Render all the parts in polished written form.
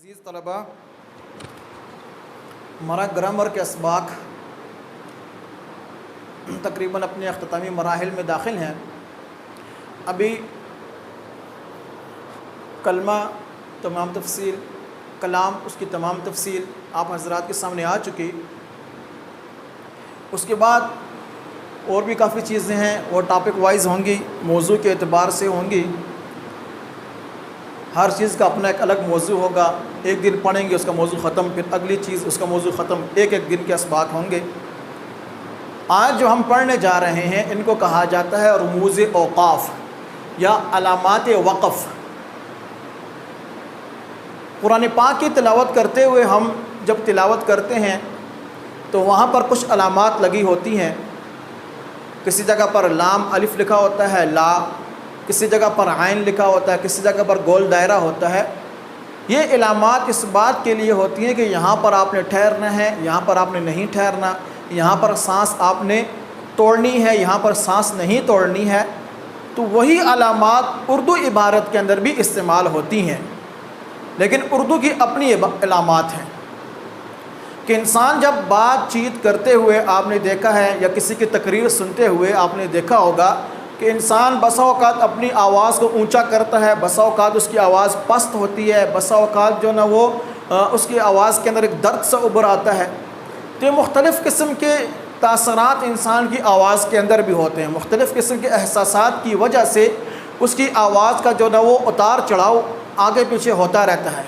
عزیز طلباء، ہمارا گرامر کے اسباق تقریباً اپنے اختتامی مراحل میں داخل ہیں۔ ابھی کلمہ تمام تفصیل، کلام اس کی تمام تفصیل آپ حضرات کے سامنے آ چکی۔ اس کے بعد اور بھی کافی چیزیں ہیں، وہ ٹاپک وائز ہوں گی، موضوع کے اعتبار سے ہوں گی۔ ہر چیز کا اپنا ایک الگ موضوع ہوگا، ایک دن پڑھیں گے اس کا موضوع ختم، پھر اگلی چیز اس کا موضوع ختم، ایک ایک دن کے اسباق ہوں گے۔ آج جو ہم پڑھنے جا رہے ہیں ان کو کہا جاتا ہے رموز اوقاف یا علامات وقف۔ قرآن پاک کی تلاوت کرتے ہوئے ہم جب تلاوت کرتے ہیں تو وہاں پر کچھ علامات لگی ہوتی ہیں۔ کسی جگہ پر لام الف لکھا ہوتا ہے، لا، کسی جگہ پر عین لکھا ہوتا ہے، کسی جگہ پر گول دائرہ ہوتا ہے۔ یہ علامات اس بات کے لیے ہوتی ہیں کہ یہاں پر آپ نے ٹھہرنا ہے، یہاں پر آپ نے نہیں ٹھہرنا، یہاں پر سانس آپ نے توڑنی ہے، یہاں پر سانس نہیں توڑنی ہے۔ تو وہی علامات اردو عبارت کے اندر بھی استعمال ہوتی ہیں، لیکن اردو کی اپنی علامات ہیں کہ انسان جب بات چیت کرتے ہوئے آپ نے دیکھا ہے یا کسی کی تقریر سنتے ہوئے آپ نے دیکھا ہوگا کہ انسان بسا اوقات اپنی آواز کو اونچا کرتا ہے، بسا اوقات اس کی آواز پست ہوتی ہے، بسا اوقات جو نا وہ اس کی آواز کے اندر ایک درد سا ابھر آتا ہے۔ تو یہ مختلف قسم کے تاثرات انسان کی آواز کے اندر بھی ہوتے ہیں، مختلف قسم کے احساسات کی وجہ سے اس کی آواز کا جو نا وہ اتار چڑھاؤ آگے پیچھے ہوتا رہتا ہے۔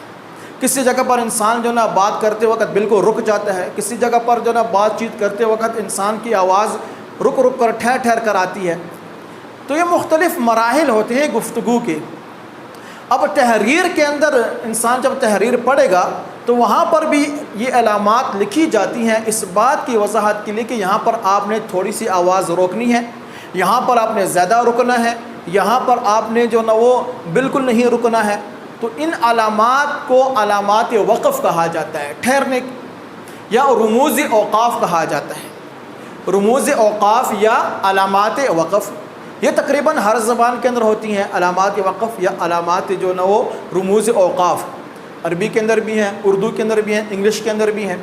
کسی جگہ پر انسان جو نا بات کرتے وقت بالکل رک جاتا ہے، کسی جگہ پر جو نا بات چیت کرتے وقت انسان کی آواز رک رک کر ٹھہر ٹھہر کر آتی ہے۔ تو یہ مختلف مراحل ہوتے ہیں گفتگو کے۔ اب تحریر کے اندر انسان جب تحریر پڑھے گا تو وہاں پر بھی یہ علامات لکھی جاتی ہیں اس بات کی وضاحت کے لیے کہ یہاں پر آپ نے تھوڑی سی آواز روکنی ہے، یہاں پر آپ نے زیادہ رکنا ہے، یہاں پر آپ نے جو نا وہ بالکل نہیں رکنا ہے۔ تو ان علامات کو علامات وقف کہا جاتا ہے، ٹھہرنے یا رموز اوقاف کہا جاتا ہے۔ رموز اوقاف یا علامات وقف یہ تقریباً ہر زبان کے اندر ہوتی ہیں، علامات وقف یا علامات جو نا وہ رموز اوقاف۔ عربی کے اندر بھی ہیں، اردو کے اندر بھی ہیں، انگلش کے اندر بھی ہیں۔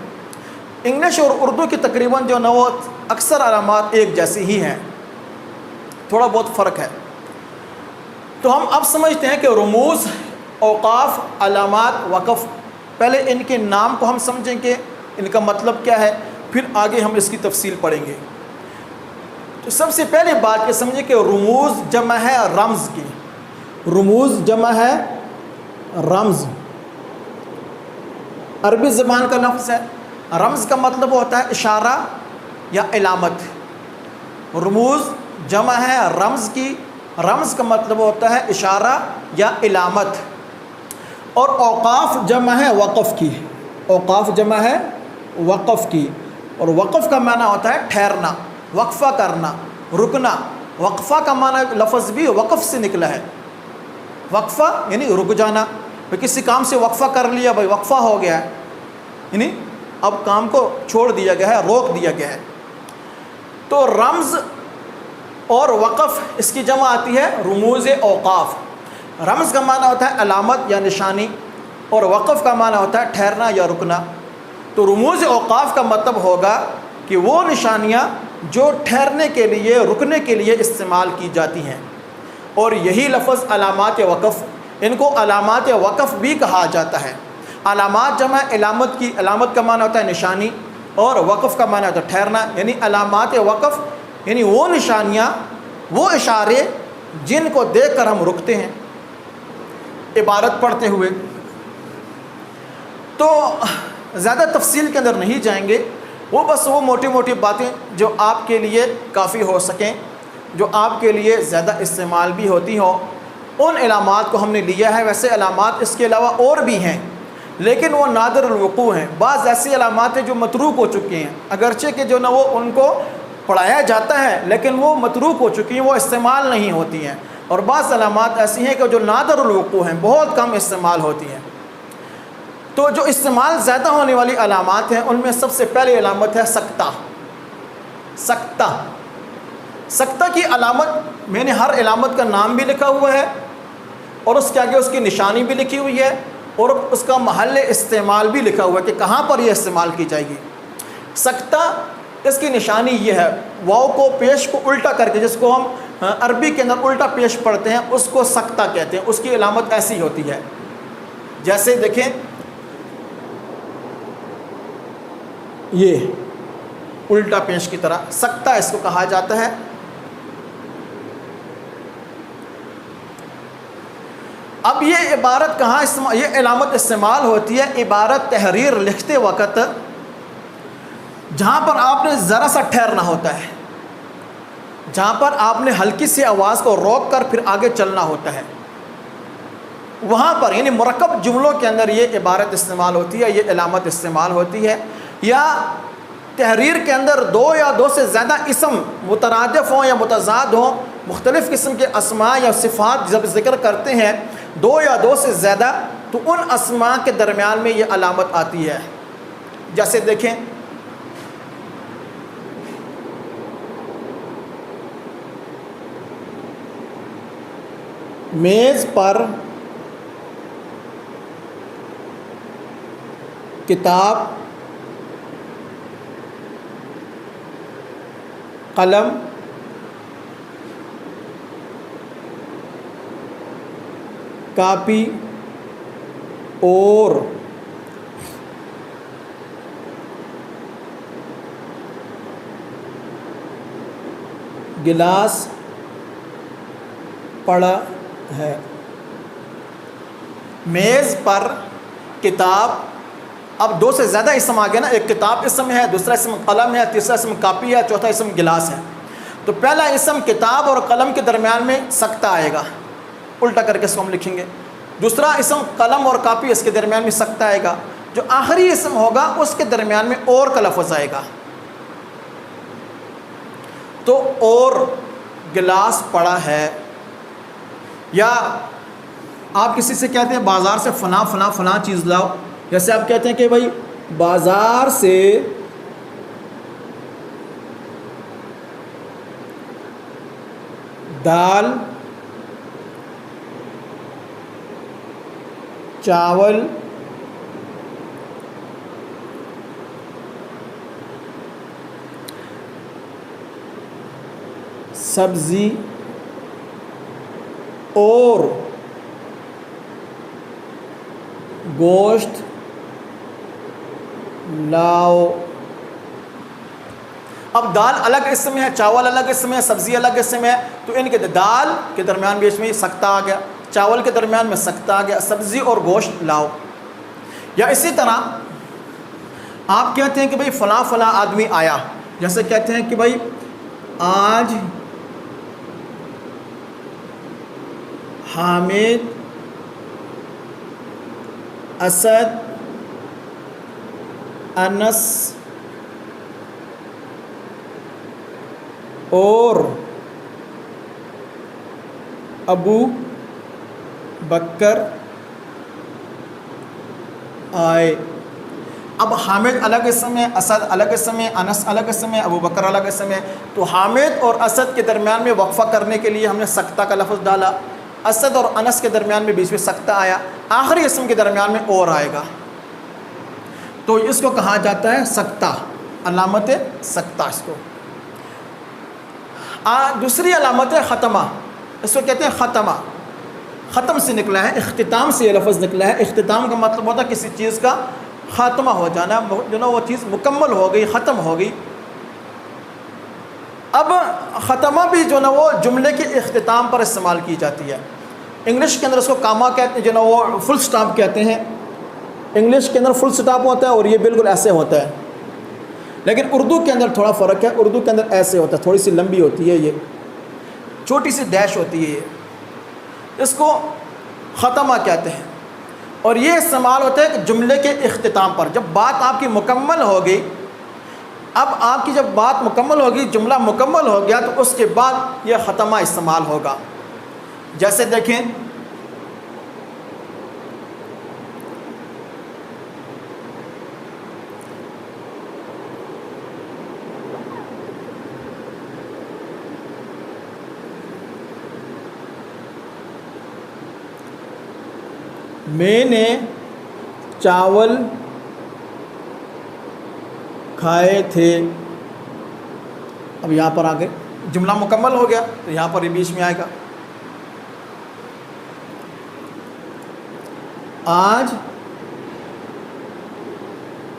انگلش اور اردو کی تقریباً جو نا وہ اکثر علامات ایک جیسی ہی ہیں، تھوڑا بہت فرق ہے۔ تو ہم اب سمجھتے ہیں کہ رموز اوقاف، علامات وقف، پہلے ان کے نام کو ہم سمجھیں کہ ان کا مطلب کیا ہے، پھر آگے ہم اس کی تفصیل پڑھیں گے۔ تو سب سے پہلے بات یہ سمجھیں کہ رموز جمع ہے رمز کی۔ رموز جمع ہے رمز، عربی زبان کا لفظ ہے۔ رمز کا مطلب ہوتا ہے اشارہ یا علامت۔ رموز جمع ہے رمز کی، رمز کا مطلب ہوتا ہے اشارہ یا علامت۔ اور اوقاف جمع ہے وقف کی، اوقاف جمع ہے وقف کی، اور وقف کا معنی ہوتا ہے ٹھہرنا، وقفہ کرنا، رکنا۔ وقفہ کا معنی لفظ بھی وقف سے نکلا ہے، وقفہ یعنی رک جانا۔ کسی کام سے وقفہ کر لیا، بھائی وقفہ ہو گیا ہے، یعنی اب کام کو چھوڑ دیا گیا ہے، روک دیا گیا ہے۔ تو رمز اور وقف اس کی جمع آتی ہے رموز اوقاف۔ رمز کا معنی ہوتا ہے علامت یا نشانی، اور وقف کا معنی ہوتا ہے ٹھہرنا یا رکنا۔ تو رموز اوقاف کا مطلب ہوگا کہ وہ نشانیاں جو ٹھہرنے کے لیے، رکنے کے لیے استعمال کی جاتی ہیں، اور یہی لفظ علامات وقف، ان کو علامات وقف بھی کہا جاتا ہے۔ علامات جمع علامت کی، علامت کا معنی ہوتا ہے نشانی، اور وقف کا معنی ہوتا ہے ٹھہرنا، یعنی علامات وقف یعنی وہ نشانیاں، وہ اشارے جن کو دیکھ کر ہم رکتے ہیں عبارت پڑھتے ہوئے۔ تو زیادہ تفصیل کے اندر نہیں جائیں گے، وہ بس وہ موٹی موٹی باتیں جو آپ کے لیے کافی ہو سکیں، جو آپ کے لیے زیادہ استعمال بھی ہوتی ہوں، ان علامات کو ہم نے لیا ہے۔ ویسے علامات اس کے علاوہ اور بھی ہیں، لیکن وہ نادر الوقوع ہیں۔ بعض ایسی علامات ہیں جو متروک ہو چکی ہیں، اگرچہ کہ جو نا وہ ان کو پڑھایا جاتا ہے لیکن وہ متروک ہو چکی ہیں، وہ استعمال نہیں ہوتی ہیں۔ اور بعض علامات ایسی ہیں کہ جو نادر الوقوع ہیں، بہت کم استعمال ہوتی ہیں۔ تو جو استعمال زیادہ ہونے والی علامات ہیں ان میں سب سے پہلی علامت ہے سکتہ۔ سکتہ، سکتہ کی علامت میں نے ہر علامت کا نام بھی لکھا ہوا ہے، اور اس کے آگے اس کی نشانی بھی لکھی ہوئی ہے، اور اس کا محل استعمال بھی لکھا ہوا ہے کہ کہاں پر یہ استعمال کی جائے گی۔ سکتہ اس کی نشانی یہ ہے، واو کو پیش کو الٹا کر کے، جس کو ہم عربی کے اندر الٹا پیش پڑھتے ہیں اس کو سکتہ کہتے ہیں، اس کی علامت ایسی ہوتی ہے، جیسے دیکھیں یہ الٹا پیش کی طرح سکتہ اس کو کہا جاتا ہے۔ اب یہ عبارت کہاں یہ علامت استعمال ہوتی ہے؟ عبارت تحریر لکھتے وقت جہاں پر آپ نے ذرا سا ٹھہرنا ہوتا ہے، جہاں پر آپ نے ہلکی سی آواز کو روک کر پھر آگے چلنا ہوتا ہے، وہاں پر یعنی مرکب جملوں کے اندر یہ عبارت استعمال ہوتی ہے، یہ علامت استعمال ہوتی ہے۔ یا تحریر کے اندر دو یا دو سے زیادہ اسم مترادف ہوں یا متضاد ہوں، مختلف قسم کے اسماء یا صفات جب ذکر کرتے ہیں دو یا دو سے زیادہ، تو ان اسماء کے درمیان میں یہ علامت آتی ہے۔ جیسے دیکھیں میز پر کتاب، قلم، کاپی اور گلاس پڑا ہے۔ میز پر کتاب، اب دو سے زیادہ اسم آ گیا نا، ایک کتاب اسم ہے، دوسرا اسم قلم ہے، تیسرا اسم کاپی ہے، چوتھا اسم گلاس ہے۔ تو پہلا اسم کتاب اور قلم کے درمیان میں سکتہ آئے گا، الٹا کر کے اس کو ہم لکھیں گے۔ دوسرا اسم قلم اور کاپی، اس کے درمیان میں سکتہ آئے گا۔ جو آخری اسم ہوگا اس کے درمیان میں اور کا لفظ آئے گا۔ تو اور گلاس پڑا ہے، یا آپ کسی سے کہتے ہیں بازار سے فلاں فلاں فلاں چیز لاؤ، جیسے آپ کہتے ہیں کہ بھائی بازار سے دال، چاول، سبزی اور گوشت لاؤ۔ اب دال الگ اسم ہے، چاول الگ اسم ہے، سبزی الگ اسم ہے، تو ان کے دال کے درمیان بیچ میں سکتہ آ گیا، چاول کے درمیان میں سکتہ آ گیا، سبزی اور گوشت لاؤ۔ یا اسی طرح آپ کہتے ہیں کہ بھائی فلاں فلاں آدمی آیا، جیسے کہتے ہیں کہ بھائی آج حامد، اسد، انس اور ابو بکر آئے۔ اب حامد الگ اسم ہے، اسد الگ اسم ہے، انس الگ اسم ہے، ابو بکر الگ اسم ہے، تو حامد اور اسد کے درمیان میں وقفہ کرنے کے لیے ہم نے سکتہ کا لفظ ڈالا، اسد اور انس کے درمیان میں بیچ میں سکتہ آیا، آخری اسم کے درمیان میں اور آئے گا، تو اس کو کہا جاتا ہے سکتہ، علامت سکتہ اس کو۔ دوسری علامت ہے ختمہ، اس کو کہتے ہیں ختمہ، ختم سے نکلا ہے، اختتام سے یہ لفظ نکلا ہے۔ اختتام کا مطلب ہوتا ہے کسی چیز کا خاتمہ ہو جانا، جو نا وہ چیز مکمل ہو گئی، ختم ہو گئی۔ اب ختمہ بھی جو نا وہ جملے کے اختتام پر استعمال کی جاتی ہے۔ انگلش کے اندر اس کو کاما کہتے ہیں، جو نا وہ فل سٹاپ کہتے ہیں، انگلش کے اندر فل سٹاپ ہوتا ہے اور یہ بالکل ایسے ہوتا ہے، لیکن اردو کے اندر تھوڑا فرق ہے، اردو کے اندر ایسے ہوتا ہے، تھوڑی سی لمبی ہوتی ہے، یہ چھوٹی سی ڈیش ہوتی ہے، یہ اس کو ختمہ کہتے ہیں، اور یہ استعمال ہوتا ہے کہ جملے کے اختتام پر، جب بات آپ کی مکمل ہو گئی، اب آپ کی جب بات مکمل ہوگی، جملہ مکمل ہو گیا، تو اس کے بعد یہ ختمہ استعمال ہوگا۔ جیسے دیکھیں میں نے چاول کھائے تھے. اب یہاں پر آگے جملہ مکمل ہو گیا تو یہاں پر یہ بیچ میں آئے گا. آج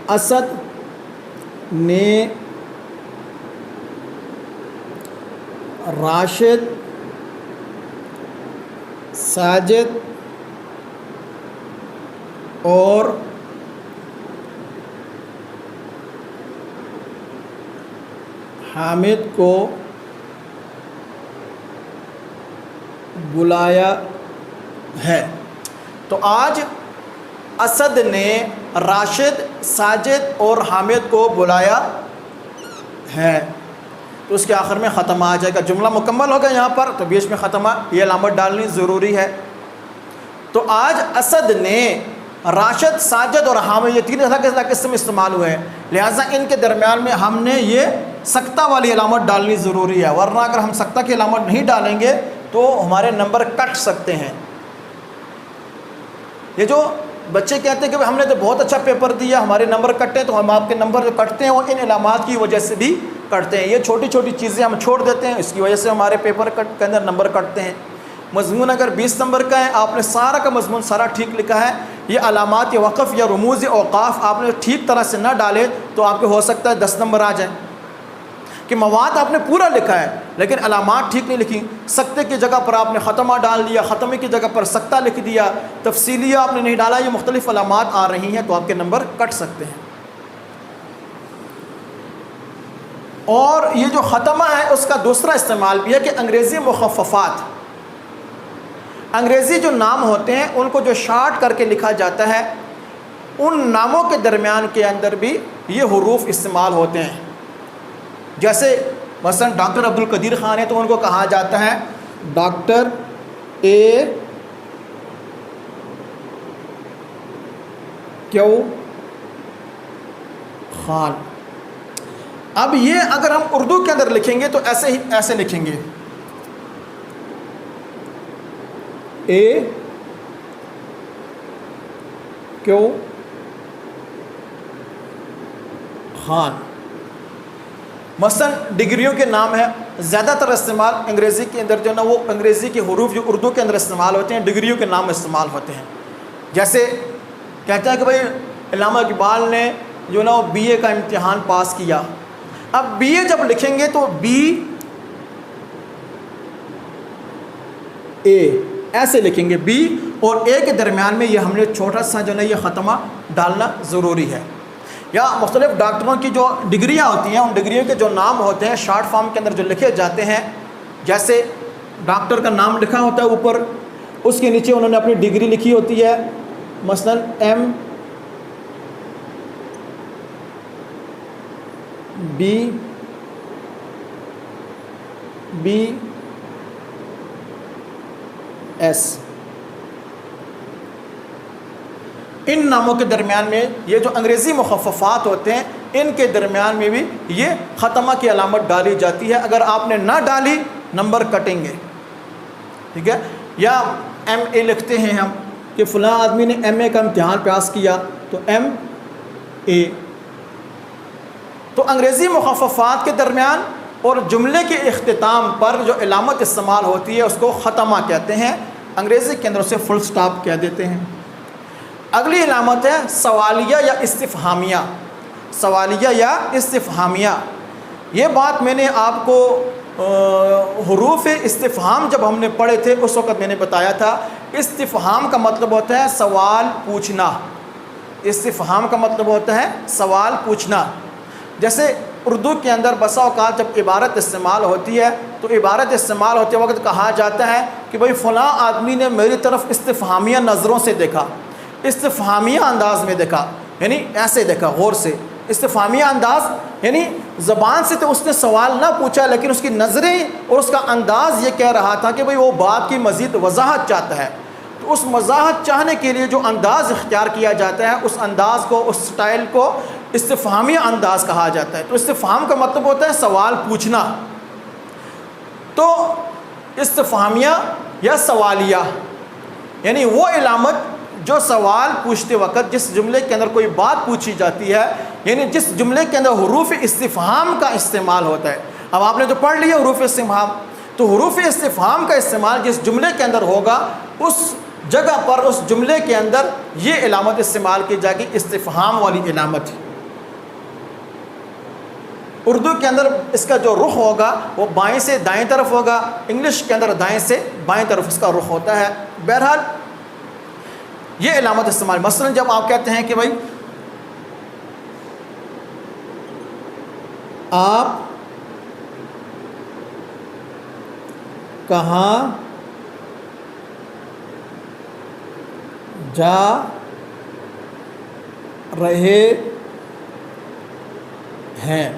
اسد نے راشد، ساجد اور حامد کو بلایا ہے. تو آج اسد نے راشد، ساجد اور حامد کو بلایا ہے. تو اس کے آخر میں ختمہ آ جائے گا. جملہ مکمل ہوگا یہاں پر تو بیچ میں ختمہ، یہ علامت ڈالنی ضروری ہے. تو آج اسد نے راشد، ساجد اور حامد، یہ تین طرح کے اسم استعمال ہوئے ہیں، لہٰذا ان کے درمیان میں ہم نے یہ سکتہ والی علامت ڈالنی ضروری ہے، ورنہ اگر ہم سکتہ کی علامت نہیں ڈالیں گے تو ہمارے نمبر کٹ سکتے ہیں. یہ جو بچے کہتے ہیں کہ ہم نے تو بہت اچھا پیپر دیا، ہمارے نمبر کٹے ہیں، تو ہم آپ کے نمبر جو کٹتے ہیں وہ ان علامات کی وجہ سے بھی کٹتے ہیں. یہ چھوٹی چھوٹی چیزیں ہم چھوڑ دیتے ہیں، اس کی وجہ سے ہمارے پیپر کے اندر نمبر کٹتے ہیں. مضمون اگر 20 نمبر کا ہے، آپ نے سارا کا مضمون سارا ٹھیک لکھا ہے، یہ علامات وقف یا رموز اوقاف آپ نے ٹھیک طرح سے نہ ڈالے تو آپ کے ہو سکتا ہے 10 نمبر آ جائیں. کہ مواد آپ نے پورا لکھا ہے لیکن علامات ٹھیک نہیں لکھی، سکتے کی جگہ پر آپ نے ختمہ ڈال دیا، ختمے کی جگہ پر سکتہ لکھ دیا، تفصیلیہ آپ نے نہیں ڈالا، یہ مختلف علامات آ رہی ہیں تو آپ کے نمبر کٹ سکتے ہیں. اور یہ جو ختمہ ہے اس کا دوسرا استعمال بھی ہے کہ انگریزی مخففات، انگریزی جو نام ہوتے ہیں ان کو جو شارٹ کر کے لکھا جاتا ہے، ان ناموں کے درمیان کے اندر بھی یہ حروف استعمال ہوتے ہیں. جیسے مثلا ڈاکٹر عبدالقدیر خان ہے تو ان کو کہا جاتا ہے ڈاکٹر اے کیو خان. اب یہ اگر ہم اردو کے اندر لکھیں گے تو ایسے لکھیں گے اے کیو خان. مثلا ڈگریوں کے نام ہیں، زیادہ تر استعمال انگریزی کے اندر جو نا وہ انگریزی کے حروف جو اردو کے اندر استعمال ہوتے ہیں ڈگریوں کے نام استعمال ہوتے ہیں. جیسے کہتے ہیں کہ بھائی علامہ اقبال نے جو نا وہ بی اے کا امتحان پاس کیا. اب بی اے جب لکھیں گے تو بی اے ایسے لکھیں گے، بی اور اے کے درمیان میں یہ ہم نے چھوٹا سا جو نا یہ ختمہ ڈالنا ضروری ہے. یا مختلف ڈاکٹروں کی جو ڈگریاں ہوتی ہیں، ان ڈگریوں کے جو نام ہوتے ہیں شارٹ فارم کے اندر جو لکھے جاتے ہیں، جیسے ڈاکٹر کا نام لکھا ہوتا ہے اوپر، اس کے نیچے انہوں نے اپنی ڈگری لکھی ہوتی ہے، مثلا ایم بی ایس. ان ناموں کے درمیان میں یہ جو انگریزی مخففات ہوتے ہیں ان کے درمیان میں بھی یہ ختمہ کی علامت ڈالی جاتی ہے. اگر آپ نے نہ ڈالی نمبر کٹیں گے. ٹھیک ہے. یا ایم اے لکھتے ہیں ہم کہ فلاں آدمی نے ایم اے کا امتحان پاس کیا تو ایم اے. تو انگریزی مخففات کے درمیان اور جملے کے اختتام پر جو علامت استعمال ہوتی ہے اس کو ختمہ کہتے ہیں. انگریزی کے اندر اسے فل سٹاپ کہہ دیتے ہیں. اگلی علامت ہے سوالیہ یا استفہامیہ. سوالیہ یا استفہامیہ، یہ بات میں نے آپ کو حروف استفہام جب ہم نے پڑھے تھے اس وقت میں نے بتایا تھا. استفہام کا مطلب ہوتا ہے سوال پوچھنا. استفہام کا مطلب ہوتا ہے سوال پوچھنا. جیسے اردو کے اندر بسا اوقات جب عبارت استعمال ہوتی ہے تو عبارت استعمال ہوتے وقت کہا جاتا ہے کہ بھئی فلاں آدمی نے میری طرف استفہامیہ نظروں سے دیکھا، استفہامیہ انداز میں دیکھا، یعنی ایسے دیکھا غور سے. استفہامیہ انداز یعنی زبان سے تو اس نے سوال نہ پوچھا لیکن اس کی نظریں اور اس کا انداز یہ کہہ رہا تھا کہ بھئی وہ بات کی مزید وضاحت چاہتا ہے. تو اس وضاحت چاہنے کے لیے جو انداز اختیار کیا جاتا ہے اس انداز کو، اس سٹائل کو استفہامیہ انداز کہا جاتا ہے. تو استفہام کا مطلب ہوتا ہے سوال پوچھنا. تو استفہامیہ یا سوالیہ یعنی وہ علامت جو سوال پوچھتے وقت جس جملے کے اندر کوئی بات پوچھی جاتی ہے، یعنی جس جملے کے اندر حروف استفہام کا استعمال ہوتا ہے. اب آپ نے جو پڑھ لیا حروف استفہام، تو حروف استفہام کا استعمال جس جملے کے اندر ہوگا اس جگہ پر اس جملے کے اندر یہ علامت استعمال کی جائے گی، استفہام والی علامت. اردو کے اندر اس کا جو رخ ہوگا وہ بائیں سے دائیں طرف ہوگا، انگلش کے اندر دائیں سے بائیں طرف اس کا رخ ہوتا ہے. بہرحال یہ علامت استعمال، مثلا جب آپ کہتے ہیں کہ بھائی آپ کہاں جا رہے ہیں،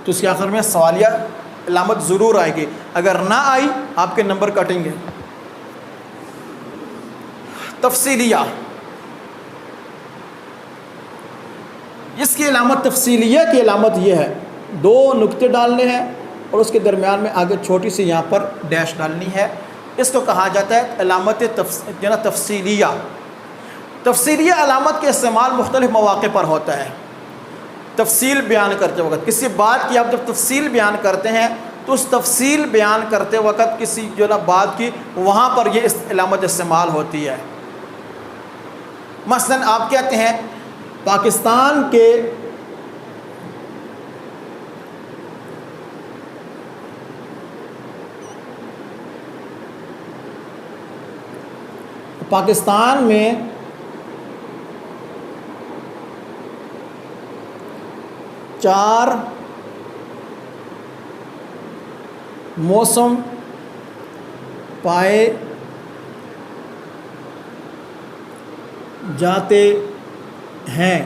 تو اس کے آخر میں سوالیہ علامت ضرور آئے گی. اگر نہ آئی آپ کے نمبر کٹیں گے. تفصیلیہ، اس کی علامت تفصیلیہ کی علامت یہ ہے، 2 نقطے ڈالنے ہیں اور اس کے درمیان میں آگے چھوٹی سی یہاں پر ڈیش ڈالنی ہے. اس کو کہا جاتا ہے علامت تفصیلیہ. تفصیلیہ علامت کے استعمال مختلف مواقع پر ہوتا ہے. تفصیل بیان کرتے وقت، کسی بات کی آپ جب تفصیل بیان کرتے ہیں تو اس تفصیل بیان کرتے وقت کسی بات کی وہاں پر یہ علامت استعمال ہوتی ہے. مثلا آپ کہتے ہیں پاکستان میں 4 موسم پائے جاتے ہیں.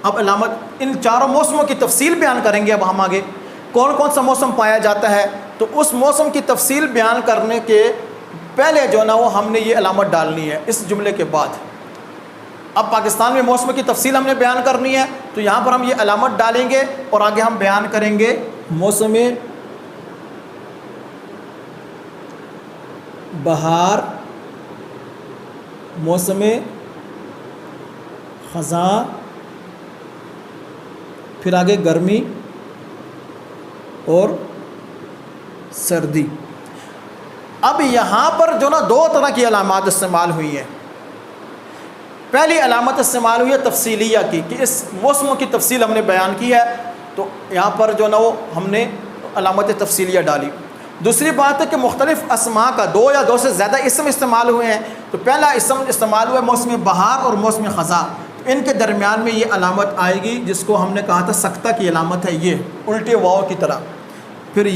اب علامت ان 4 موسموں کی تفصیل بیان کریں گے. اب ہم آگے کون کون سا موسم پایا جاتا ہے، تو اس موسم کی تفصیل بیان کرنے کے پہلے جو نا وہ ہم نے یہ علامت ڈالنی ہے اس جملے کے بعد. اب پاکستان میں موسم کی تفصیل ہم نے بیان کرنی ہے تو یہاں پر ہم یہ علامت ڈالیں گے اور آگے ہم بیان کریں گے موسم بہار، موسم خزاں، پھر آگے گرمی اور سردی. اب یہاں پر جو نا 2 طرح کی علامات استعمال ہوئی ہیں. پہلی علامت استعمال ہوئی ہے تفصیلیہ کی، کہ اس موسموں کی تفصیل ہم نے بیان کی ہے تو یہاں پر جو نا وہ ہم نے علامت تفصیلیہ ڈالی. دوسری بات ہے کہ مختلف اسماء کا 2 یا 2 سے زیادہ اسم استعمال ہوئے ہیں. تو پہلا اسم استعمال ہوا ہے موسم بہار اور موسم خزاں. ان کے درمیان میں یہ علامت آئے گی جس کو ہم نے کہا تھا سکتہ کی علامت ہے، یہ الٹے واو کی طرح. پھر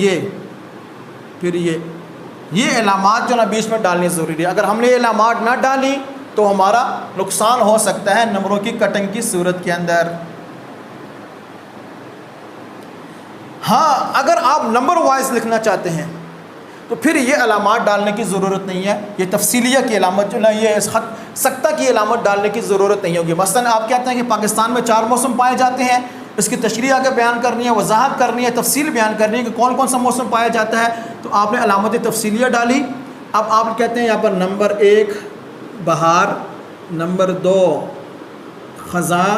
یہ علامات جو نا بیچ میں ڈالنی ضروری ہے. اگر ہم نے یہ علامات نہ ڈالی تو ہمارا نقصان ہو سکتا ہے نمبروں کی کٹنگ کی صورت کے اندر. ہاں اگر آپ نمبر وائز لکھنا چاہتے ہیں تو پھر یہ علامات ڈالنے کی ضرورت نہیں ہے. یہ تفصیلیہ کی علامت جو نا یہ سکتہ کی علامت ڈالنے کی ضرورت نہیں ہوگی. مثلا آپ کہتے ہیں کہ پاکستان میں 4 موسم پائے جاتے ہیں، اس کی تشریح آگے بیان کرنی ہے، وضاحت کرنی ہے، تفصیل بیان کرنی ہے کہ کون کون سا موسم پایا جاتا ہے، تو آپ نے علامت تفصیلیہ ڈالی. اب آپ کہتے ہیں یہاں پر نمبر 1 بہار، نمبر 2 خزاں،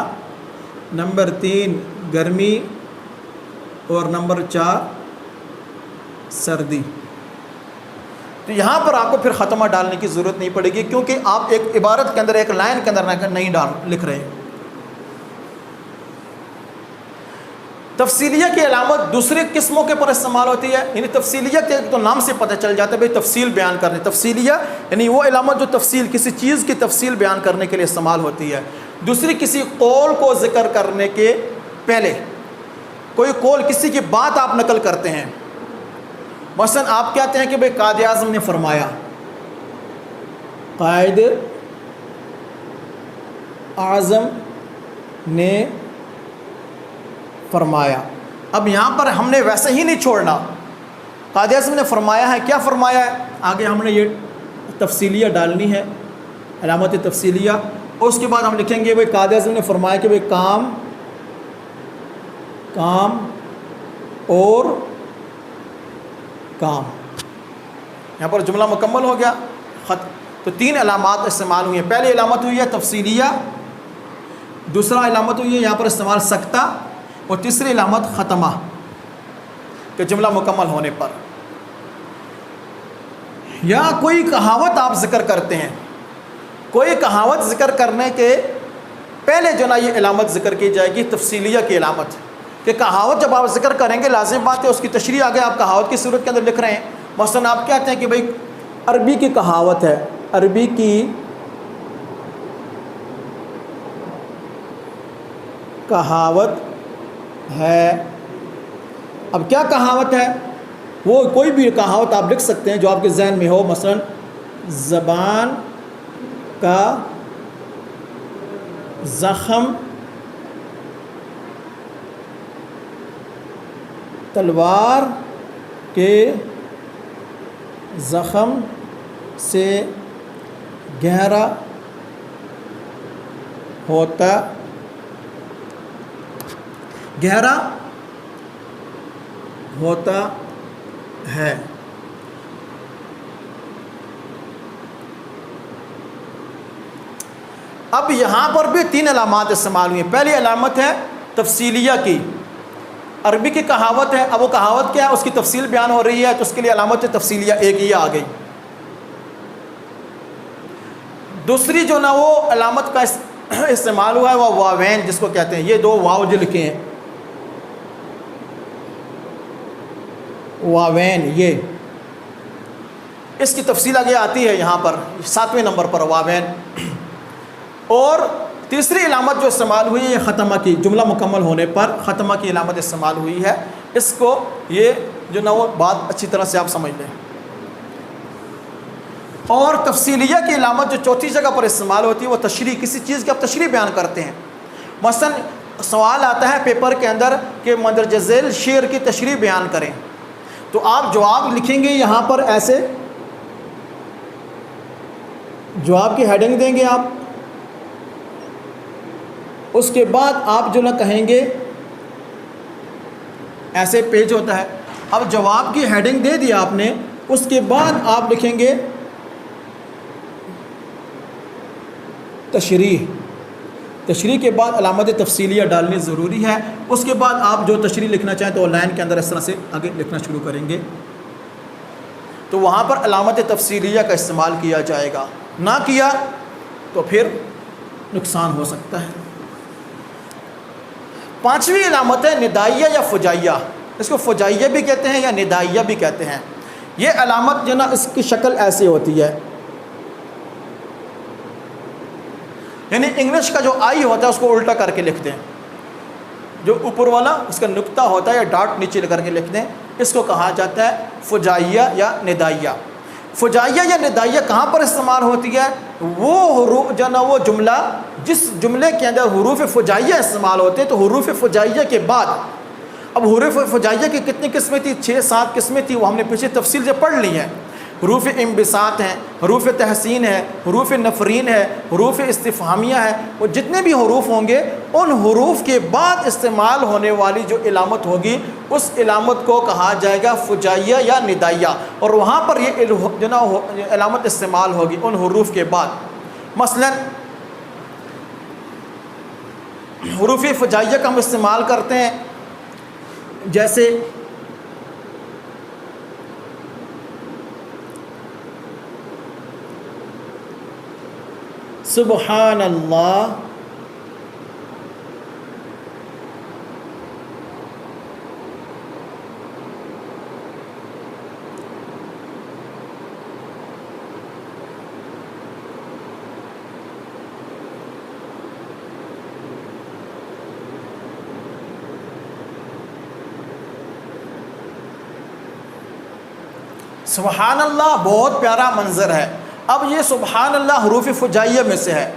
نمبر 3 گرمی اور نمبر 4 سردی. تو یہاں پر آپ کو پھر ختمہ ڈالنے کی ضرورت نہیں پڑے گی کیونکہ آپ ایک عبارت کے اندر ایک لائن کے اندر نہیں لکھ رہے ہیں. تفصیلیہ کی علامت دوسرے قسموں کے پر استعمال ہوتی ہے. یعنی تفصیلیہ کے تو نام سے پتہ چل جاتا ہے بھئی تفصیل بیان کرنے. تفصیلیہ یعنی وہ علامت جو تفصیل کسی چیز کی تفصیل بیان کرنے کے لیے استعمال ہوتی ہے. دوسری کسی قول کو ذکر کرنے کے پہلے، کوئی قول کسی کی بات آپ نقل کرتے ہیں، مثلا آپ کہتے ہیں کہ بھئی قائد اعظم نے فرمایا، قائد اعظم نے فرمایا. اب یہاں پر ہم نے ویسے ہی نہیں چھوڑنا، قائد اعظم نے فرمایا ہے، کیا فرمایا ہے، آگے ہم نے یہ تفصیلیہ ڈالنی ہے، علامت تفصیلیہ. اور اس کے بعد ہم لکھیں گے بھئی قائد اعظم نے فرمایا کہ بھئی کام اور کام. یہاں پر جملہ مکمل ہو گیا، خط. تو 3 علامات استعمال ہوئی ہیں. پہلی علامت ہوئی ہے تفصیلیہ، دوسرا علامت ہوئی ہے یہاں پر استعمال سکتہ، اور تیسری علامت ختمہ کہ جملہ مکمل ہونے پر. یا کوئی کہاوت آپ ذکر کرتے ہیں، کوئی کہاوت ذکر کرنے کے پہلے جو نا یہ علامت ذکر کی جائے گی تفصیلیہ کی علامت، کہ کہاوت جب آپ ذکر کریں گے لازم بات ہے اس کی تشریح آگے آپ کہاوت کی صورت کے اندر لکھ رہے ہیں. مثلا آپ کہتے ہیں کہ بھئی عربی کی کہاوت ہے، عربی کی کہاوت ہے. اب کیا کہاوت ہے؟ وہ کوئی بھی کہاوت آپ لکھ سکتے ہیں جو آپ کے ذہن میں ہو. مثلا زبان کا زخم تلوار کے زخم سے گہرا ہوتا ہے. اب یہاں پر بھی 3 علامات استعمال ہوئی ہیں. پہلی علامت ہے تفصیلیہ کی، عربی کی کہاوت ہے. اب وہ کہاوت کیا ہے؟ اس کی تفصیل بیان ہو رہی ہے تو اس کے لیے علامت تفصیلیہ ایک ہی آ گئی. دوسری جو نا وہ علامت کا استعمال ہوا ہے وہ واوین جس کو کہتے ہیں. یہ 2 واو جو لکھے ہیں واوین، یہ اس کی تفصیل آگے آتی ہے یہاں پر 7ویں نمبر پر واوین. اور تیسری علامت جو استعمال ہوئی ہے یہ ختمہ کی، جملہ مکمل ہونے پر ختمہ کی علامت استعمال ہوئی ہے. اس کو یہ جو نا وہ بات اچھی طرح سے آپ سمجھ لیں. اور تفصیلیہ کی علامت جو چوتھی جگہ پر استعمال ہوتی ہے وہ تشریح، کسی چیز کی آپ تشریح بیان کرتے ہیں. مثلا سوال آتا ہے پیپر کے اندر کہ مندرجہ ذیل شعر کی تشریح بیان کریں، تو آپ جواب لکھیں گے یہاں پر ایسے، جواب کی ہیڈنگ دیں گے آپ، اس کے بعد آپ جو نہ کہیں گے ایسے پیج ہوتا ہے. اب جواب کی ہیڈنگ دے دیا آپ نے، اس کے بعد آپ لکھیں گے تشریح کے بعد علامت تفصیلیہ ڈالنی ضروری ہے. اس کے بعد آپ جو تشریح لکھنا چاہیں تو وہ لائن کے اندر اس طرح سے آگے لکھنا شروع کریں گے. تو وہاں پر علامت تفصیلیہ کا استعمال کیا جائے گا، نہ کیا تو پھر نقصان ہو سکتا ہے. 5ویں علامت ہے ندائیہ یا فجائیہ. اس کو فجائیہ بھی کہتے ہیں یا ندائیہ بھی کہتے ہیں. یہ علامت جو نا اس کی شکل ایسی ہوتی ہے، یعنی انگلش کا جو آئی ہوتا ہے اس کو الٹا کر کے لکھ دیں، جو اوپر والا اس کا نقطہ ہوتا ہے یا ڈاٹ نیچے کر کے لکھ دیں. اس کو کہا جاتا ہے فجائیہ یا ندائیہ. فجائیہ یا ندائیہ کہاں پر استعمال ہوتی ہے؟ وہ حروف جو نا وہ جملہ جس جملے کے اندر حروف فجائیہ استعمال ہوتے ہیں، تو حروف فجائیہ کے بعد، اب حروف فجائیہ کی کتنی قسمیں تھی؟ 6-7 قسمیں تھی، وہ ہم نے پیچھے تفصیل سے پڑھ لی ہیں. حروف انبساط ہیں، حروف تحسین ہے، حروف نفرین ہے، حروف استفہامیہ ہے. وہ جتنے بھی حروف ہوں گے ان حروف کے بعد استعمال ہونے والی جو علامت ہوگی اس علامت کو کہا جائے گا فجائیہ یا ندائیہ. اور وہاں پر یہ جو نا علامت استعمال ہوگی ان حروف کے بعد. مثلا حروف فجائیہ کا ہم استعمال کرتے ہیں جیسے سبحان اللہ، سبحان اللہ بہت پیارا منظر ہے. اب یہ سبحان اللہ حروف فجائیہ میں سے ہے،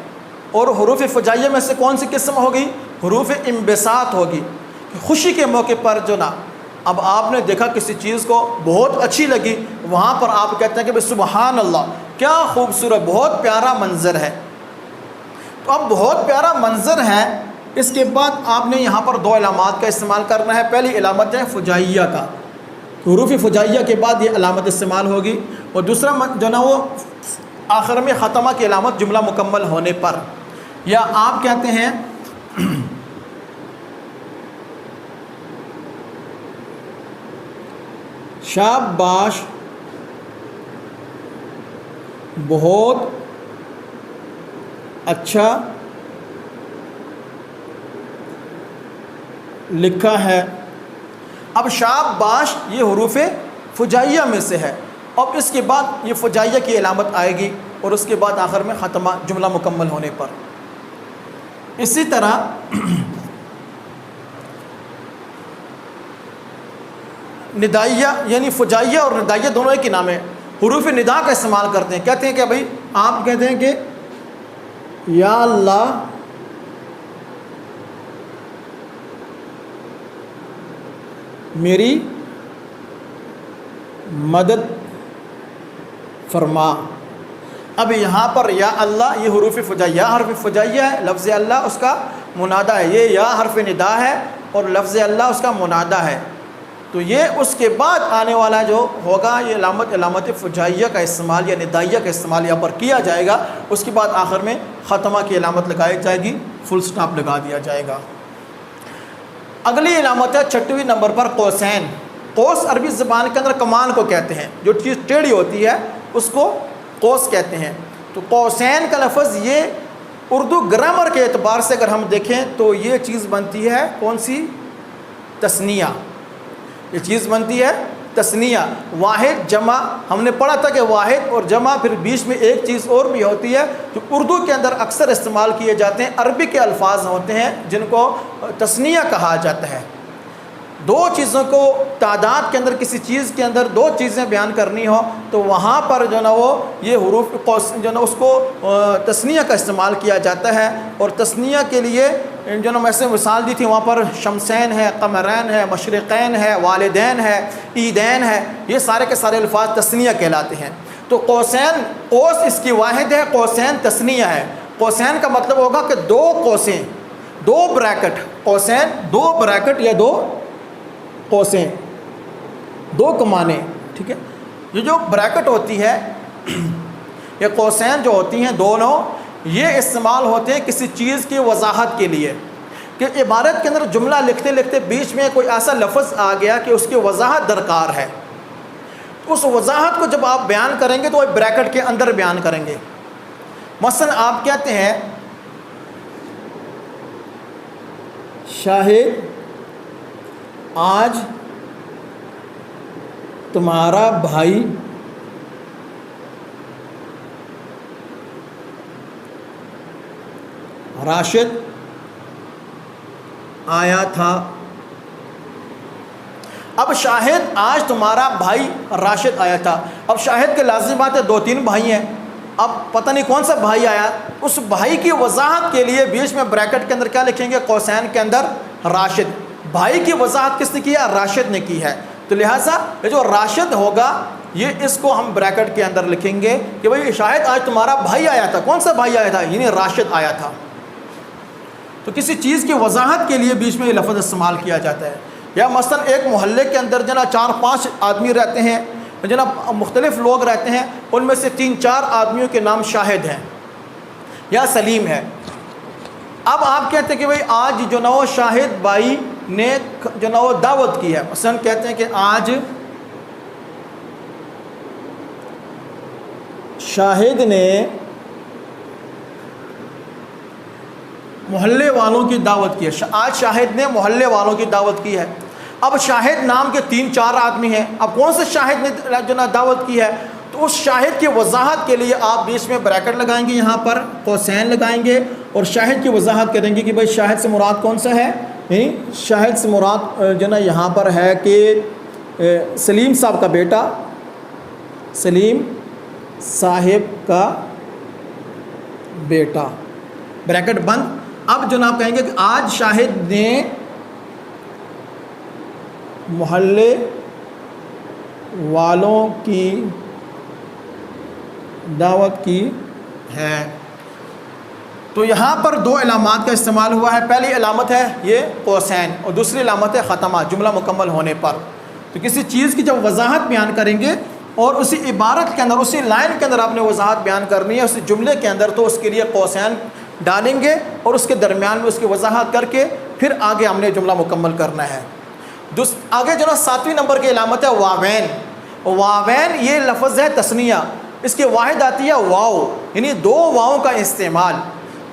اور حروف فجائیہ میں سے کون سی قسم ہوگی؟ حروف انبساط ہوگی. خوشی کے موقع پر جو نا اب آپ نے دیکھا کسی چیز کو بہت اچھی لگی، وہاں پر آپ کہتے ہیں کہ بھئی سبحان اللہ کیا خوبصورت، بہت پیارا منظر ہے. تو اب بہت پیارا منظر ہے، اس کے بعد آپ نے یہاں پر 2 علامات کا استعمال کرنا ہے. پہلی علامت ہے فجائیہ کا، حروف فجائیہ کے بعد یہ علامت استعمال ہوگی. اور دوسرا جو نا وہ آخر میں ختمہ کی علامت جملہ مکمل ہونے پر، یا آپ کہتے ہیں شاباش بہت اچھا لکھا ہے۔ اب شاباش یہ حروف فجائیہ میں سے ہے، اب اس کے بعد یہ فجائیہ کی علامت آئے گی اور اس کے بعد آخر میں ختمہ جملہ مکمل ہونے پر۔ اسی طرح ندائیہ یعنی فجائیہ اور ندائیہ دونوں ایک ہی نام ہے، حروف ندا کا استعمال کرتے ہیں، کہتے ہیں کہ بھائی آپ کہتے ہیں کہ یا اللہ میری مدد فرما۔ اب یہاں پر یا اللہ یہ حروف فجائیہ، حرف فجائیہ ہے، لفظ اللہ اس کا منادہ ہے، یہ یا حرف ندا ہے اور لفظ اللہ اس کا منادہ ہے، تو یہ اس کے بعد آنے والا جو ہوگا یہ علامت فجائیہ کا استعمال یا ندائیہ کا استعمال یہاں پر کیا جائے گا، اس کے بعد آخر میں ختمہ کی علامت لگائی جائے گی، فل سٹاپ لگا دیا جائے گا۔ اگلی علامت ہے 6ویں نمبر پر قوسین۔ قوس عربی زبان کے اندر کمان کو کہتے ہیں، جو چیز ٹیڑھی ہوتی ہے اس کو قوس کہتے ہیں۔ تو قوسین کا لفظ یہ اردو گرامر کے اعتبار سے اگر ہم دیکھیں تو یہ چیز بنتی ہے کون سی؟ تثنیہ، یہ چیز بنتی ہے تثنیہ، واحد جمع، ہم نے پڑھا تھا کہ واحد اور جمع پھر بیچ میں ایک چیز اور بھی ہوتی ہے جو اردو کے اندر اکثر استعمال کیے جاتے ہیں، عربی کے الفاظ ہوتے ہیں جن کو تثنیہ کہا جاتا ہے۔ دو چیزوں کو تعداد کے اندر کسی چیز کے اندر دو چیزیں بیان کرنی ہو تو وہاں پر جو نا وہ یہ حروف جو نا اس کو تثنیہ کا استعمال کیا جاتا ہے، اور تثنیہ کے لیے جو نا میں سے مثال دی تھی وہاں پر شمسین ہے، قمرین ہے، مشرقین ہے، والدین ہے، عیدین ہے، یہ سارے کے سارے الفاظ تثنیہ کہلاتے ہیں۔ تو قوسین، قوس اس کی واحد ہے، قوسین تثنیہ ہے۔ قوسین کا مطلب ہوگا کہ دو قوسیں، دو بریکٹ، قوسین دو بریکٹ یا دو قوسیں، دو کمانیں، ٹھیک ہے۔ یہ جو بریکٹ ہوتی ہے، یہ قوسین جو ہوتی ہیں دونوں، یہ استعمال ہوتے ہیں کسی چیز کی وضاحت کے لیے، کہ عبارت کے اندر جملہ لکھتے لکھتے بیچ میں کوئی ایسا لفظ آ گیا کہ اس کی وضاحت درکار ہے، اس وضاحت کو جب آپ بیان کریں گے تو وہ بریکٹ کے اندر بیان کریں گے۔ مثلا آپ کہتے ہیں شاہد آج تمہارا بھائی راشد آیا تھا۔ اب شاہد آج تمہارا بھائی راشد آیا تھا، اب شاہد کے لازم بات ہے دو تین بھائی ہیں، اب پتہ نہیں کون سا بھائی آیا، اس بھائی کی وضاحت کے لیے بیچ میں بریکٹ کے اندر کیا لکھیں گے؟ قوسین کے اندر راشد۔ بھائی کی وضاحت کس نے کی ہے؟ راشد نے کی ہے، تو لہٰذا یہ جو راشد ہوگا یہ اس کو ہم بریکٹ کے اندر لکھیں گے کہ بھئی شاہد آج تمہارا بھائی آیا تھا، کون سا بھائی آیا تھا؟ یعنی راشد آیا تھا۔ تو کسی چیز کی وضاحت کے لیے بیچ میں یہ لفظ استعمال کیا جاتا ہے۔ یا مثلا ایک محلے کے اندر جناب 4-5 آدمی رہتے ہیں، جناب مختلف لوگ رہتے ہیں، ان میں سے 3-4 آدمیوں کے نام شاہد ہیں یا سلیم ہے۔ اب آپ کہتے ہیں کہ بھئی آج جو نا وہ شاہد بھائی نے جو نا وہ دعوت کی ہے، مثلا کہتے ہیں کہ آج شاہد نے محلے والوں کی دعوت کی ہے، آج شاہد نے محلے والوں کی دعوت کی ہے۔ اب شاہد نام کے 3-4 آدمی ہیں، اب کون سے شاہد نے جو نا دعوت کی ہے؟ تو اس شاہد کی وضاحت کے لیے آپ بیچ میں بریکٹ لگائیں گے، یہاں پر قوسین لگائیں گے اور شاہد کی وضاحت کریں گے کہ بھئی شاہد سے مراد کون سا ہے؟ شاہد سے مراد جو نا یہاں پر ہے کہ سلیم صاحب کا بیٹا، سلیم صاحب کا بیٹا، بریکٹ بند۔ اب جناب کہیں گے کہ آج شاہد نے محلے والوں کی دعوت کی ہے۔ تو یہاں پر 2 علامات کا استعمال ہوا ہے، پہلی علامت ہے یہ قوسین اور دوسری علامت ہے ختمہ، جملہ مکمل ہونے پر۔ تو کسی چیز کی جب وضاحت بیان کریں گے اور اسی عبارت کے اندر، اسی لائن کے اندر آپ نے وضاحت بیان کرنی ہے اسی جملے کے اندر، تو اس کے لیے قوسین ڈالیں گے اور اس کے درمیان میں اس کی وضاحت کر کے پھر آگے ہم نے جملہ مکمل کرنا ہے۔ آگے جو نا 7ویں نمبر کی علامت ہے واوین۔ واوین یہ لفظ ہے تثنیہ، اس کی واحد آتی ہے واو، یعنی 2 واؤں کا استعمال۔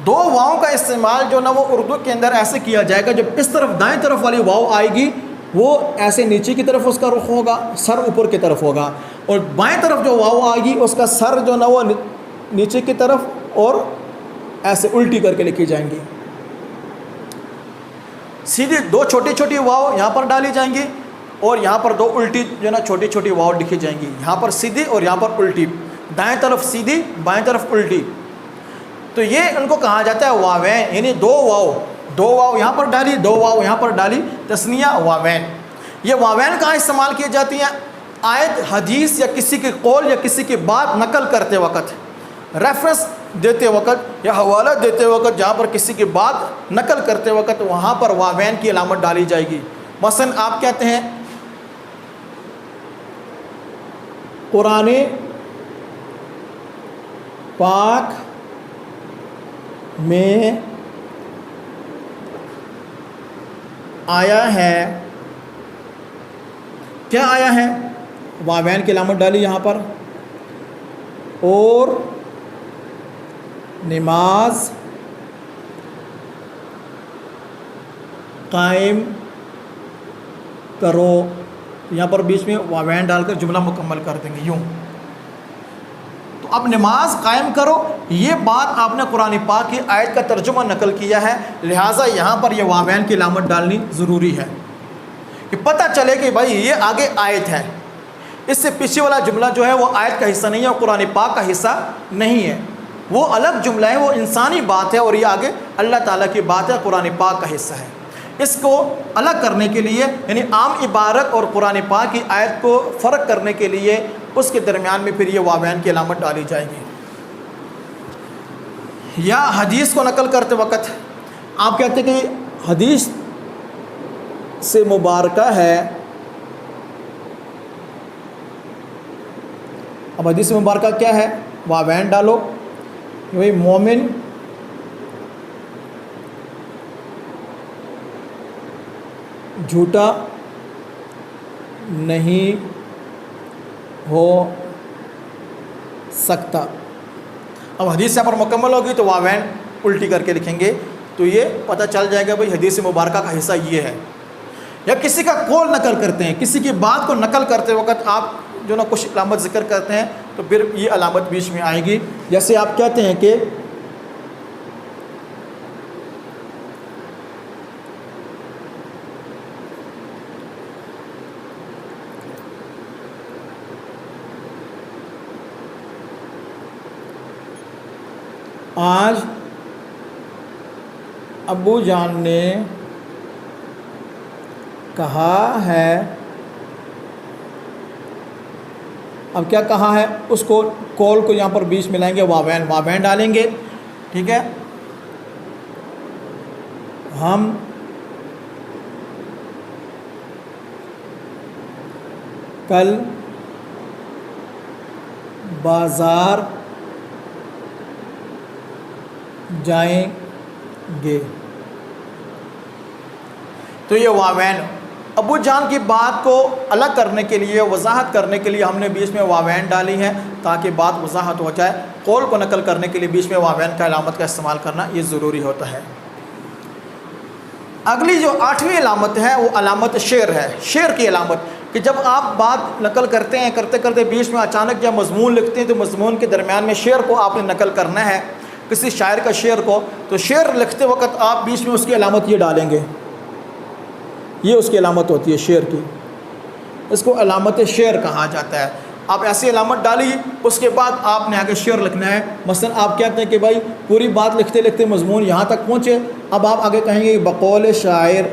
2 واؤں کا استعمال جو نا وہ اردو کے اندر ایسے کیا جائے گا، جب اس طرف دائیں طرف والی واؤ آئے گی وہ ایسے نیچے کی طرف اس کا رخ ہوگا، سر اوپر کی طرف ہوگا، اور بائیں طرف جو واؤ آئے گی اس کا سر جو نا وہ نیچے کی طرف اور ایسے الٹی کر کے لکھی جائیں گی۔ سیدھی 2 چھوٹی چھوٹی واؤ یہاں پر ڈالی جائیں گی اور یہاں پر 2 الٹی جو نا چھوٹی چھوٹی واؤ لکھی جائیں گی، یہاں پر سیدھی اور یہاں پر الٹی، دائیں طرف سیدھی بائیں طرف الٹی، تو یہ ان کو کہا جاتا ہے واوین، یعنی 2 واؤ یہاں پر ڈالی، 2 واؤ یہاں پر ڈالی، تثنیہ واوین۔ یہ واوین کہاں استعمال کی جاتی ہیں؟ آیت، حدیث یا کسی کے قول یا کسی کی بات نقل کرتے وقت، ریفرنس دیتے وقت یا حوالہ دیتے وقت، جہاں پر کسی کی بات نقل کرتے وقت وہاں پر واوین کی علامت ڈالی جائے گی۔ مثلا آپ کہتے ہیں قرآن پاک میں آیا ہے، کیا آیا ہے؟ واوین کی علامت ڈالی یہاں پر، اور نماز قائم کرو، یہاں پر بیچ میں واوین ڈال کر جملہ مکمل کر دیں گے یوں۔ تو اب نماز قائم کرو، یہ بات آپ نے قرآن پاک کی آیت کا ترجمہ نقل کیا ہے، لہٰذا یہاں پر یہ واوین کی علامت ڈالنی ضروری ہے کہ پتہ چلے کہ بھائی یہ آگے آیت ہے، اس سے پیچھے والا جملہ جو ہے وہ آیت کا حصہ نہیں ہے اور قرآن پاک کا حصہ نہیں ہے، وہ الگ جملہ ہے، وہ انسانی بات ہے، اور یہ آگے اللہ تعالیٰ کی بات ہے، قرآن پاک کا حصہ ہے۔ اس کو الگ کرنے کے لیے، یعنی عام عبارت اور قرآن پاک کی آیت کو فرق کرنے کے لیے اس کے درمیان میں پھر یہ واوین کی علامت ڈالی جائے گی۔ یا حدیث کو نقل کرتے وقت آپ کہتے ہیں کہ حدیث سے مبارکہ ہے، اب حدیث مبارکہ کیا ہے؟ واوین ڈالو، وہی مومن جھوٹا نہیں ہو سکتا۔ اب حدیث یہاں پر مکمل ہوگی تو واوین الٹی کر کے لکھیں گے، تو یہ پتہ چل جائے گا بھائی حدیث مبارکہ کا حصہ یہ ہے۔ یا کسی کا قول نقل کرتے ہیں، کسی کی بات کو نقل کرتے وقت آپ جو نا کچھ علامت ذکر کرتے ہیں تو پھر یہ علامت بیچ میں آئے گی، جیسے آپ کہتے ہیں کہ آج ابو جان نے کہا ہے، اب کیا کہا ہے؟ اس کو کول کو یہاں پر بیچ میں لائیں گے، واوین ڈالیں گے، ٹھیک ہے۔ ہم کل بازار جائیں گے، تو یہ واوین ابو جان کی بات کو الگ کرنے کے لیے، وضاحت کرنے کے لیے ہم نے بیچ میں واوین ڈالی ہے تاکہ بات وضاحت ہو جائے۔ قول کو نقل کرنے کے لیے بیچ میں واوین کا علامت کا استعمال کرنا یہ ضروری ہوتا ہے۔ اگلی جو 8ویں علامت ہے وہ علامت شعر ہے، شعر کی علامت، کہ جب آپ بات نقل کرتے ہیں، کرتے کرتے بیچ میں اچانک جب مضمون لکھتے ہیں تو مضمون کے درمیان میں شعر کو آپ نے نقل کرنا ہے، کسی شاعر کا شعر کو، تو شعر لکھتے وقت آپ بیچ میں اس کی علامت یہ ڈالیں گے، یہ اس کی علامت ہوتی ہے شعر کی، اس کو علامت شعر کہا جاتا ہے۔ آپ ایسی علامت ڈالیے، اس کے بعد آپ نے آگے شعر لکھنا ہے۔ مثلا آپ کہتے ہیں کہ بھائی پوری بات لکھتے لکھتے مضمون یہاں تک پہنچے، اب آپ آگے کہیں گے بقول شاعر،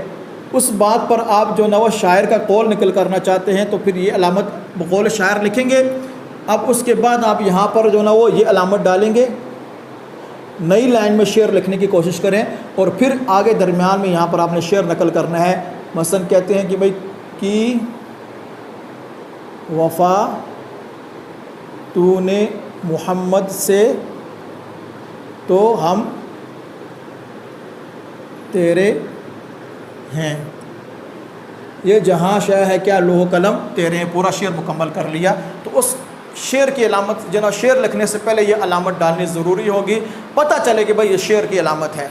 اس بات پر آپ جو نا وہ شاعر کا قول نکل کرنا چاہتے ہیں تو پھر یہ علامت بقول شاعر لکھیں گے۔ اب اس کے بعد آپ یہاں پر جو نا وہ یہ علامت ڈالیں گے، نئی لائن میں شعر لکھنے کی کوشش کریں، اور پھر آگے درمیان میں یہاں پر آپ نے شعر نقل کرنا ہے۔ مثلا کہتے ہیں کہ بھائی کی وفا تو نے محمد سے تو ہم تیرے ہیں. یہ جہاں شے ہے کیا لوح قلم تیرے ہیں، پورا شعر مکمل کر لیا. تو اس شعر کی علامت جناب شعر لکھنے سے پہلے یہ علامت ڈالنی ضروری ہوگی، پتہ چلے کہ بھائی یہ شعر کی علامت ہے.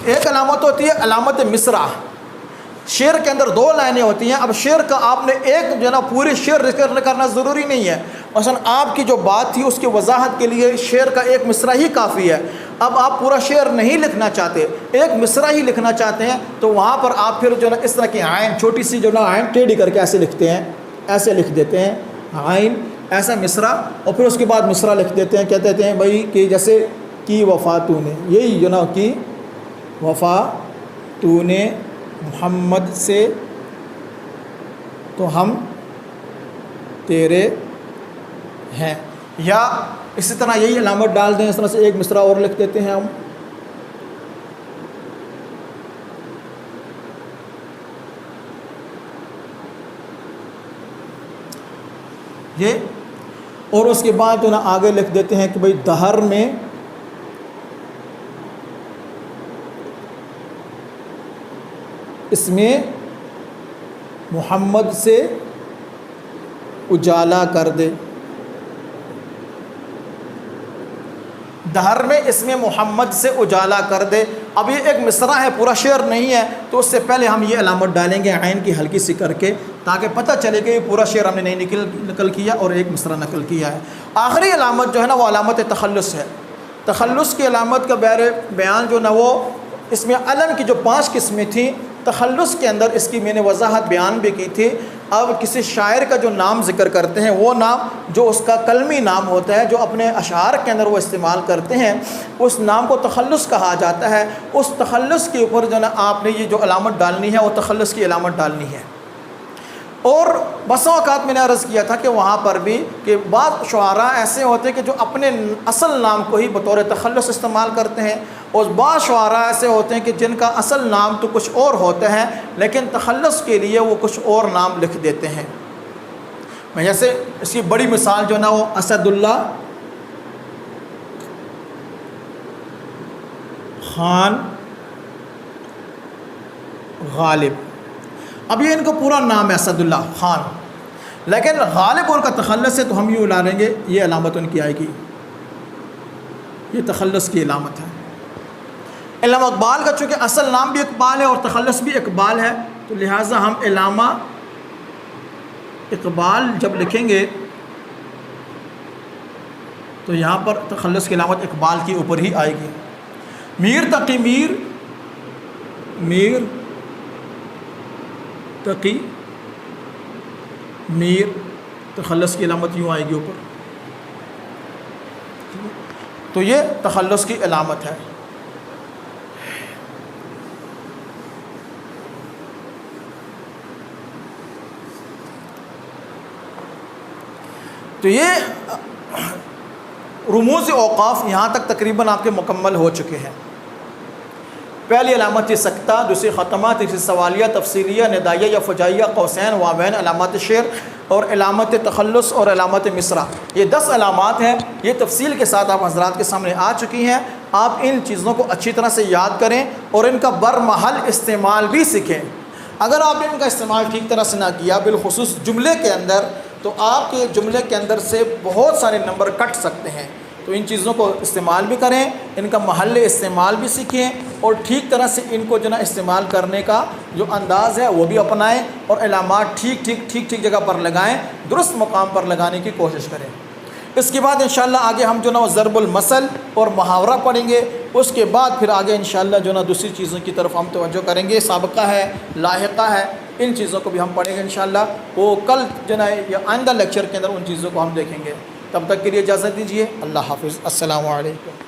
ایک علامت ہوتی ہے علامت مصرع. شعر کے اندر 2 لائنیں ہوتی ہیں. اب شعر کا آپ نے ایک جو نا پورے شعر ذکر کرنا ضروری نہیں ہے. مثلا آپ کی جو بات تھی اس کی وضاحت کے لیے شعر کا ایک مصرع ہی کافی ہے. اب آپ پورا شعر نہیں لکھنا چاہتے، ایک مصرع ہی لکھنا چاہتے ہیں، تو وہاں پر آپ پھر جو نا اس طرح کی عین چھوٹی سی جو نا عین ٹیڑھی کر کے ایسے لکھتے ہیں، ایسے لکھ دیتے ہیں عین ایسا مصرع، اور پھر اس کے بعد مصرع لکھ دیتے ہیں. کہتے ہیں بھائی کہ جیسے کی وفا تو نے، یہی جو نا کی وفا تو نے محمد سے تو ہم تیرے ہیں. یا اسی طرح یہی علامت ڈال دیں، اس طرح سے ایک مصرع اور لکھ دیتے ہیں ہم. یہ اور اس کے بعد تو نا آگے لکھ دیتے ہیں کہ بھئی دہر میں اس میں محمد سے اجالا کر دے. دہر میں اس میں محمد سے اجالا کر دے. اب یہ ایک مصرع ہے، پورا شعر نہیں ہے، تو اس سے پہلے ہم یہ علامت ڈالیں گے عین کی ہلکی سی کر کے، تاکہ پتہ چلے کہ یہ پورا شعر ہم نے نہیں نقل کیا اور ایک مصرع نقل کیا ہے. آخری علامت جو ہے نا وہ علامت تخلص ہے. تخلص کی علامت کا بیان جو نا وہ اس میں علم کی جو 5 قسمیں تھیں، تخلص کے اندر اس کی میں نے وضاحت بیان بھی کی تھی. اب کسی شاعر کا جو نام ذکر کرتے ہیں، وہ نام جو اس کا کلمی نام ہوتا ہے، جو اپنے اشعار کے اندر وہ استعمال کرتے ہیں، اس نام کو تخلص کہا جاتا ہے. اس تخلص کے اوپر جو نا آپ نے یہ جو علامت ڈالنی ہے وہ تخلص کی علامت ڈالنی ہے. اور بسا اوقات میں نے عرض کیا تھا کہ وہاں پر بھی کہ بعض شعراء ایسے ہوتے ہیں کہ جو اپنے اصل نام کو ہی بطور تخلص استعمال کرتے ہیں، اور بعض شعراء ایسے ہوتے ہیں کہ جن کا اصل نام تو کچھ اور ہوتا ہے لیکن تخلص کے لیے وہ کچھ اور نام لکھ دیتے ہیں. میں جیسے اس کی بڑی مثال جو نا وہ اسد اللہ خان غالب. اب یہ ان کا پورا نام ہے اسد اللہ خان، لیکن غالب ان کا تخلص ہے، تو ہم یوں ڈالیں گے یہ علامت ان کی آئے گی، یہ تخلص کی علامت ہے. علامہ اقبال کا چونکہ اصل نام بھی اقبال ہے اور تخلص بھی اقبال ہے، تو لہٰذا ہم علامہ اقبال جب لکھیں گے تو یہاں پر تخلص کی علامت اقبال کی اوپر ہی آئے گی. میر تقی میر تقی میر، تخلص کی علامت یوں آئے گی اوپر. تو یہ تخلص کی علامت ہے. تو یہ رموز اوقاف یہاں تک تقریباً آپ کے مکمل ہو چکے ہیں. پہلی علامت یہ سکتہ، دوسری ختمہ، تیسری سوالیہ، تفصیلیہ، ندائیہ یا فجائیہ، قوسین، واوین، علامات شعر اور علامت تخلص اور علامت مصرع. یہ 10 علامات ہیں. یہ تفصیل کے ساتھ آپ حضرات کے سامنے آ چکی ہیں. آپ ان چیزوں کو اچھی طرح سے یاد کریں اور ان کا برمحل استعمال بھی سیکھیں. اگر آپ نے ان کا استعمال ٹھیک طرح سے نہ کیا، بالخصوص جملے کے اندر، تو آپ کے جملے کے اندر سے بہت سارے نمبر کٹ سکتے ہیں. تو ان چیزوں کو استعمال بھی کریں، ان کا محل استعمال بھی سیکھیں، اور ٹھیک طرح سے ان کو جو نا استعمال کرنے کا جو انداز ہے وہ بھی اپنائیں، اور علامات ٹھیک جگہ پر لگائیں، درست مقام پر لگانے کی کوشش کریں. اس کے بعد انشاءاللہ آگے ہم جو نا وہ ضرب المثل اور محاورہ پڑھیں گے. اس کے بعد پھر آگے انشاءاللہ جو نا دوسری چیزوں کی طرف ہم توجہ کریں گے. سابقہ ہے، لاحقہ ہے، ان چیزوں کو بھی ہم پڑھیں گے انشاءاللہ. وہ کل جو نا یا آئندہ لیکچر کے اندر ان چیزوں کو ہم دیکھیں گے. تب تک کے لیے اجازت دیجیے. اللہ حافظ. السلام علیکم.